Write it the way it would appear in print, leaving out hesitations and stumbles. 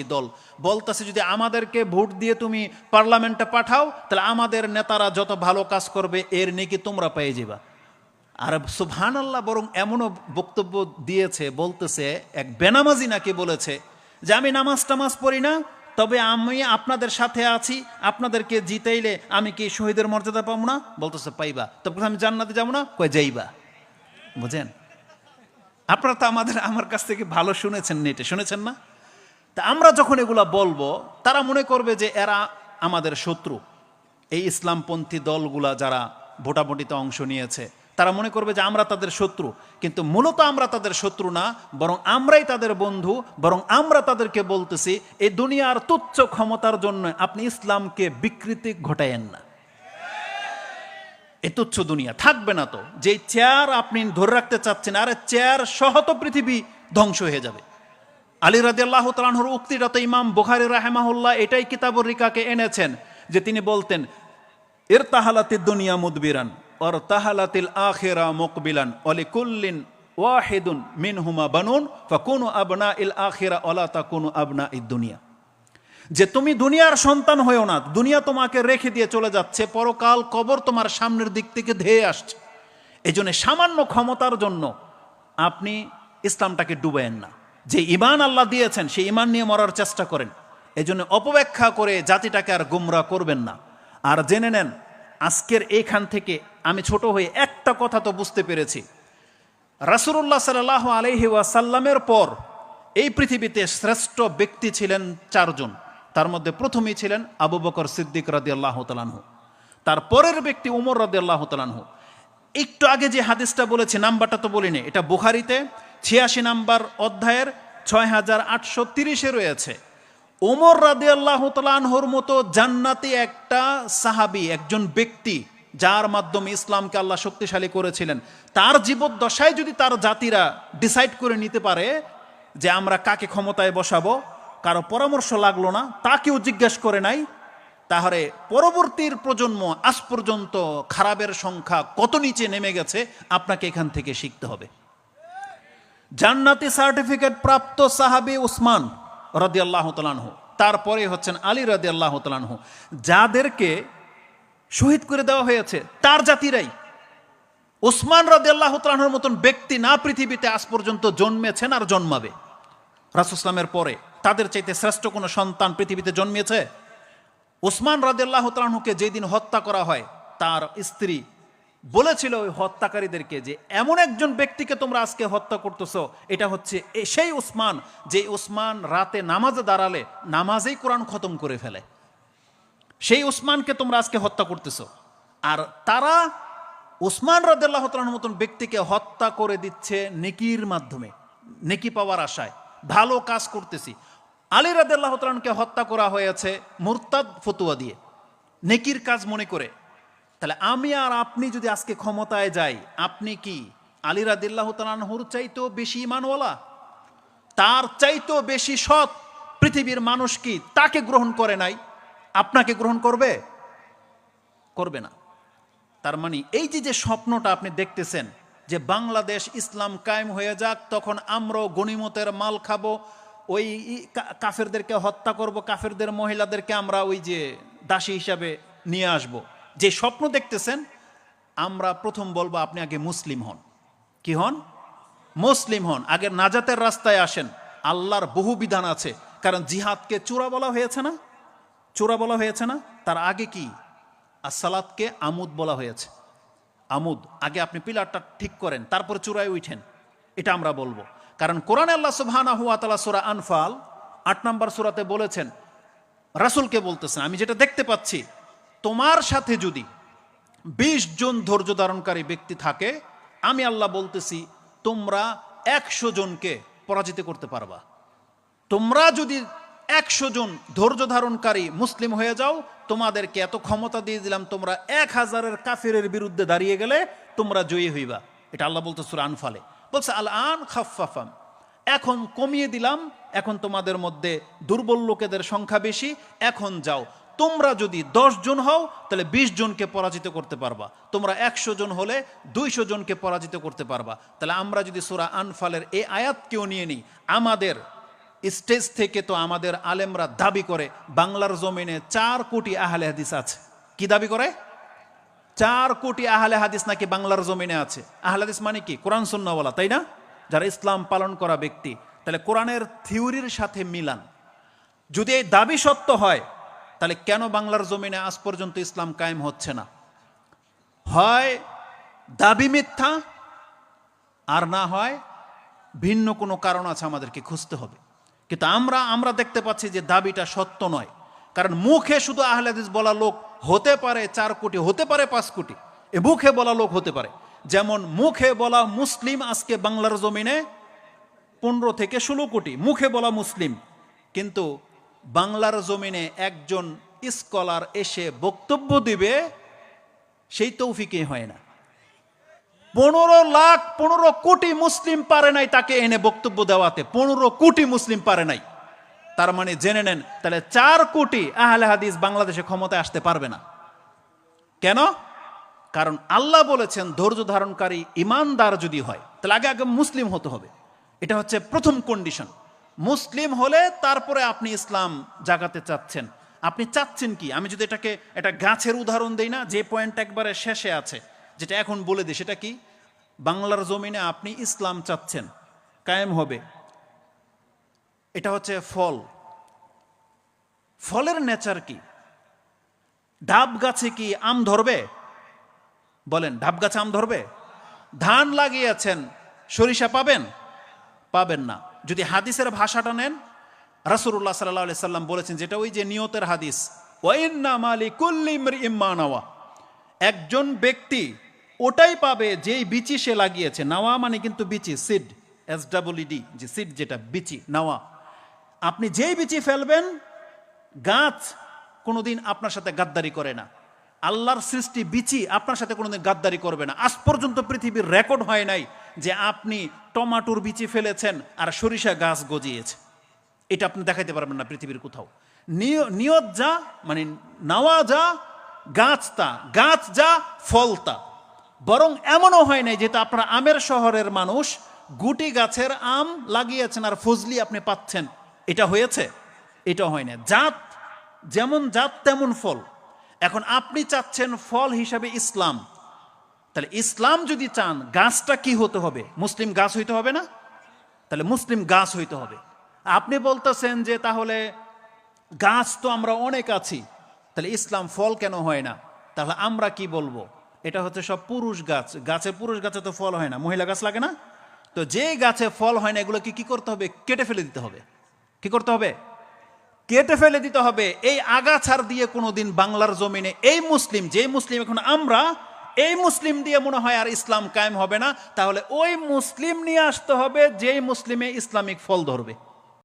দল বলতেছে যদি আমাদেরকে ভোট দিয়ে তুমি পার্লামেন্টে পাঠাও তাহলে আমাদের নেতারা যত ভালো কাজ করবে এর নেকি তোমরা পেয়ে যাবা। আর সুবহানাল্লাহ, বরং এমনও বক্তব্য দিয়েছে, বলতেছে এক বেনামাজি নাকি বলেছে যে আমি নামাজ টামাজ পড়ি না, তবে আমি আপনাদের সাথে আছি, আপনাদেরকে জিতাইলে আমি কি শহীদের মর্যাদা পাবো না? বলতেছে পাইবা। তবে আমি জান্নাতে যাবো না? কই যাইবা। বুঝেন? আপনারা তো আমার কাছ থেকে ভালো শুনেছেন, নেটে শুনেছেন না? তা আমরা যখন এগুলা বলবো তারা মনে করবে যে এরা আমাদের শত্রু। এই ইসলামপন্থী দলগুলা যারা ভোটাভুটিতে অংশ নিয়েছে তারা মনে করবে যে আমরা তাদের শত্রু, কিন্তু মূলত আমরা তাদের শত্রু না, বরং আমরাই তাদের বন্ধু। বরং আমরা তাদেরকে বলতেছি এই দুনিয়ার তুচ্ছ ক্ষমতার জন্য আপনি ইসলামকে বিকৃতি ঘটায়েন না। এই তুচ্ছ দুনিয়া থাকবে না তো, যে চেয়ার আপনি ধরে রাখতে চাচ্ছেন, আরে চেয়ার সহ তো পৃথিবী ধ্বংস হয়ে যাবে। আলী রাদিয়াল্লাহু তাআলা আনহুর উক্তিটা তো ইমাম বুখারী রাহিমাহুল্লাহ এটাই কিতাবুর রিকাকে এনেছেন, যে তিনি বলতেন ইরতাহালাতিদ দুনিয়া মুদবিরান ওয়ার তাহালাতিল আখিরা মুকবিলান ওয়ালিকুল্লিন ওয়াহিদুন মিনহুমা বানুন ফাকুনু আবনাইল আখিরা ওয়ালা তাকুনু আবনাইদ দুনিয়া। যে তুমি দুনিয়ার সন্তান হয়েও না, দুনিয়া তোমাকে রেখে দিয়ে চলে যাচ্ছে, পরকাল কবর তোমার সামনের দিক থেকে ধেয়ে আসছে। এই জন্য সামান্য ক্ষমতার জন্য আপনি ইসলামটাকে ডুবায়েন না। যে ঈমান আল্লাহ দিয়েছেন সেই ঈমান নিয়ে মরার চেষ্টা করেন। এই জন্য অপব্যাখ্যা করে জাতিটাকে আর গুমরা করবেন না। আর জেনে নেন, আজকের এইখান থেকে আমি ছোট হয়ে একটা কথা তো বুঝতে পেরেছি, রাসূলুল্লাহ সাল্লাল্লাহু আলাইহি ওয়াসাল্লামের পর এই পৃথিবীতে শ্রেষ্ঠ ব্যক্তি ছিলেন চারজন। তার মধ্যে প্রথমেই ছিলেন আবু বকর সিদ্দিক রাদিয়াল্লাহু তাআলা আনহু, তার পরের ব্যক্তি উমর রাদিয়াল্লাহু তাআলা আনহু। একটু আগে যে হাদিসটা বলেছি, নাম্বারটা তো বলিনি, এটা বুখারীতে 86 নাম্বার অধ্যায়ের 6830 রয়েছে। ওমর রাদিয়াল্লাহু তাআলা আনহুর মতো জান্নাতি একটা সাহাবী, একজন ব্যক্তি যার মাধ্যমে ইসলামকে আল্লাহ শক্তিশালী করেছিলেন, তার জীবদ্দশায় যদি তার জাতিরা ডিসাইড করে নিতে পারে যে আমরা কাকে ক্ষমতায় বসাবো, কারো পরামর্শ লাগলো না, তাকেও জিজ্ঞেস করে নাই, তাহলে পরবর্তীর প্রজন্ম আজ পর্যন্ত খারাপের সংখ্যা কত নিচে নেমে গেছে আপনাকে এখান থেকে শিখতে হবে। জান্নাতি সার্টিফিকেট প্রাপ্ত সাহাবী উসমান রাদিয়াল্লাহু তাআলা আনহু, তারপরে হচ্ছেন আলী রাদিয়াল্লাহু তাআলা আনহু, যাদেরকে শহীদ করে দেওয়া হয়েছে তার জাতিরাই। উসমান রাদিয়াল্লাহু তাআলা আনহুর মতন ব্যক্তি না পৃথিবীতে আজ পর্যন্ত জন্মেছেন আর জন্মাবে। রাসূল সাল্লামের পরে তাদের চাইতে শ্রেষ্ঠ কোনো সন্তান পৃথিবীতে জন্মেছে? উসমান রাদিয়াল্লাহু তাআলা আনহুকে যেদিন হত্যা করা হয়, তার স্ত্রী বলেছিল ওই হত্যাকারীদেরকে যে এমন একজন ব্যক্তিকে তোমরা আজকে হত্যা করতেছো, এটা হচ্ছে সেই উসমান, যে উসমান রাতে নামাজে দাঁড়ালে নামাজেই কোরআন খতম করে ফেলে, সেই উসমানকে তোমরা আজকে হত্যা করতেছো। আর তারা উসমান রাদিয়াল্লাহু তাআলার মতন ব্যক্তিকে হত্যা করে দিচ্ছে নেকির মাধ্যমে, নেকি পাওয়ার আশায়, ভালো কাজ করতেছি। আলী রাদিয়াল্লাহু তাআলাকে হত্যা করা হয়েছে মুরতাদ ফতোয়া দিয়ে, নেকির কাজ মনে করে। তাহলে আমি আর আপনি যদি আজকে ক্ষমতায় যাই, আপনি কি আলী রাদিয়াল্লাহু তাআলা আনহুর চাইতেও বেশি ঈমানওয়ালা, তার চাইতেও বেশি সৎ পৃথিবীর মানুষ কি তাকে গ্রহণ করে নাই? আপনাকে গ্রহণ করবে? করবে না। তার মানে এই যে স্বপ্নটা আপনি দেখতেছেন যে বাংলাদেশ ইসলাম কায়েম হয়ে যাক, তখন আমরাও গনিমতের মাল খাবো, ওই কাফেরদেরকে হত্যা করব, কাফেরদের মহিলাদেরকে আমরা ওই যে দাসী হিসাবে নিয়ে আসব, যে স্বপ্ন দেখতেছেন, আমরা প্রথম বলবো আপনি আগে মুসলিম হন। কি হন? মুসলিম হন। আগে নাজাতের রাস্তায় আসেন। আল্লাহর বহু বিধান আছে, কারণ জিহাদকে চূড়া বলা হয়েছে না? চূড়া বলা হয়েছে না? তার আগে কি? আসসালাতকে আমুদ বলা হয়েছে। আমুদ, আগে আপনি পিলারটা ঠিক করেন, তারপর চূড়ায় উঠেন, এটা আমরা বলবো। কারণ কোরআনে আল্লাহ সুবহানাহু ওয়া তাআলা সূরা আনফাল 8 নম্বর সূরাতে বলেছেন, রাসূলকে বলতেছেন, আমি যেটা দেখতে পাচ্ছি, তোমার সাথে যদি 20 জন ধৈর্য ধারণকারী ব্যক্তি থাকে, আমি আল্লাহ বলতেছি তোমরা 100 জনকে পরাজিত করতে পারবা। তোমরা যদি 100 জন ধৈর্য ধারণকারী মুসলিম হয়ে যাও, তোমাদেরকে এত ক্ষমতা দিয়ে দিলাম, তোমরা 1000-এর কাফিরের বিরুদ্ধে দাঁড়িয়ে গেলে তোমরা জয়ী হইবা। এটা আল্লাহ বলতে সূরা আনফালে বলছে, আল আন খাফফাফাম, এখন কমিয়ে দিলাম, এখন তোমাদের মধ্যে দুর্বল লোকেদের সংখ্যা বেশি, এখন যাও, তোমরা যদি 10 জন হও তাহলে 20 জনকে পরাজিত করতে পারবা, তোমরা 100 জন হলে 200 জনকে পরাজিত করতে পারবা। তাহলে আমরা যদি সূরা আনফালের এই আয়াতকেও নিয়ে নিই, আমাদের স্টেজ থেকে তো আমাদের আলেমরা দাবি করে বাংলার জমিনে 4 কোটি আহলে হাদিস আছে। কি দাবি করে? 4 কোটি আহলে হাদিস নাকি বাংলার জমিনে আছে। আহলে হাদিস মানে কি? কোরআন সুন্নাহওয়ালা, তাই না? যারা ইসলাম পালন করা ব্যক্তি। তাহলে কোরআনের থিওরির সাথে মিলান। যদি এই দাবি সত্য হয়, তাহলে কেন বাংলার জমিনে আজ পর্যন্ত ইসলাম কায়েম হচ্ছে না? হয় দাবি মিথ্যা, আর না হয় ভিন্ন কোনো কারণ আছে, আমাদেরকে খুঁজতে হবে। কিন্তু আমরা দেখতে পাচ্ছি যে দাবিটা সত্য নয়। কারণ মুখে শুধু আহলে হাদিস বলা লোক হতে পারে 4 কোটি, হতে পারে 5 কোটি, এ মুখে বলা লোক হতে পারে। যেমন মুখে বলা মুসলিম আজকে বাংলার জমিনে 15 থেকে 16 কোটি মুখে বলা মুসলিম। কিন্তু বাংলার জমিনে একজন স্কলার এসে বক্তব্য দিবে, সেই তৌফিকই হয় না। 15 কোটি মুসলিম পারে নাই তাকে এনে বক্তব্য দেওয়াতে। 15 কোটি মুসলিম পারে নাই। তার মানে জেনে নেন, তাহলে 4 কোটি আহলে হাদিস বাংলাদেশে ক্ষমতায় আসতে পারবে না। কেন? কারণ আল্লাহ বলেছেন ধৈর্য ধারণকারী ইমানদার যদি হয়, তাহলে আগে মুসলিম হতে হবে। এটা হচ্ছে প্রথম কন্ডিশন। মুসলিম হলে তারপরে আপনি ইসলাম জাগাতে চাচ্ছেন। আপনি চাচ্ছেন কি? আমি যদি এটাকে একটা গাছের উদাহরণ দেই না, যে পয়েন্ট একবারে শেষে আছে, যেটা এখন বলে দিই, সেটা কি? বাংলার জমিনে আপনি ইসলাম চাচ্ছেন, কায়েম হবে। এটা হচ্ছে ফল। ফলের নেচার কি? ডাব গাছে কি আম ধরবে? বলেন, ডাব গাছে আম ধরবে? ধান লাগিয়েছেন, সরিষা পাবেন? পাবেন না। যদি হাদিসের ভাষাটা নেন, রাসূলুল্লাহ সাল্লাল্লাহু আলাইহি সাল্লাম বলেছেন, যেটা ওই যে নিয়তের হাদিস, ওয়া ইন্নামা লিকুল্লি ইমরিইম মা নাওয়া। একজন ব্যক্তি ওটাই পাবে যেই বিচি সে লাগিয়েছে। নাওয়া মানে কিন্তু বিচি, সিড, SEED, যে সিড যেটা বিচি, নাওয়া। আপনি যেই বিচি ফেলবেন, গাছ কোনোদিন আপনার সাথে গাদ্দারি করে না। আল্লাহর সৃষ্টি বিচি আপনার সাথে কোনোদিন গাদ্দারি করবে না। আজ পর্যন্ত পৃথিবীর রেকর্ড হয় নাই যে আপনি টমাটোর বিচি ফেলেছেন আর সরিষা গাছ গজিয়েছে। এটা আপনি দেখাইতে পারবেন না পৃথিবীর কোথাও। নিয়ত যা, মানে নাওয়া যা, গাছ তা, গাছ যা, ফল তা। বরং এমনও হয় নাই যেটা আপনারা আমের শহরের মানুষ গুটি গাছের আম লাগিয়েছেন আর ফজলি আপনি পাচ্ছেন। এটা হয়েছে? এটা হয় না। জাত যেমন জাত তেমন ফল। এখন আপনি চাচ্ছেন ফল হিসাবে ইসলাম। তাহলে ইসলাম যদি চান, গাছটা কি হতে হবে? মুসলিম গাছ হইতে হবে না? তাহলে মুসলিম গাছ হইতে হবে। আপনি বলতেছেন যে তাহলে গাছ তো আমরা অনেক আছি, তাহলে ইসলাম ফল কেন হয় না? তাহলে আমরা কি বলবো? এটা হচ্ছে সব পুরুষ গাছ। পুরুষ গাছে তো ফল হয় না, মহিলা গাছ লাগে না? তো যে গাছে ফল হয় না, এগুলোকে কি করতে হবে? কেটে ফেলে দিতে হবে। কি করতে হবে? কেটে ফেলে দিতে হবে। এই আগাছার দিয়ে কোনোদিন বাংলার জমিনে এই মুসলিম, যে মুসলিম এখন আমরা, এই মুসলিম দিয়ে মনে হয় আর ইসলাম কায়েম হবে না। তাহলে ওই মুসলিম নিয়ে আসতে হবে, যেই মুসলিমে ইসলামিক ফল ধরবে।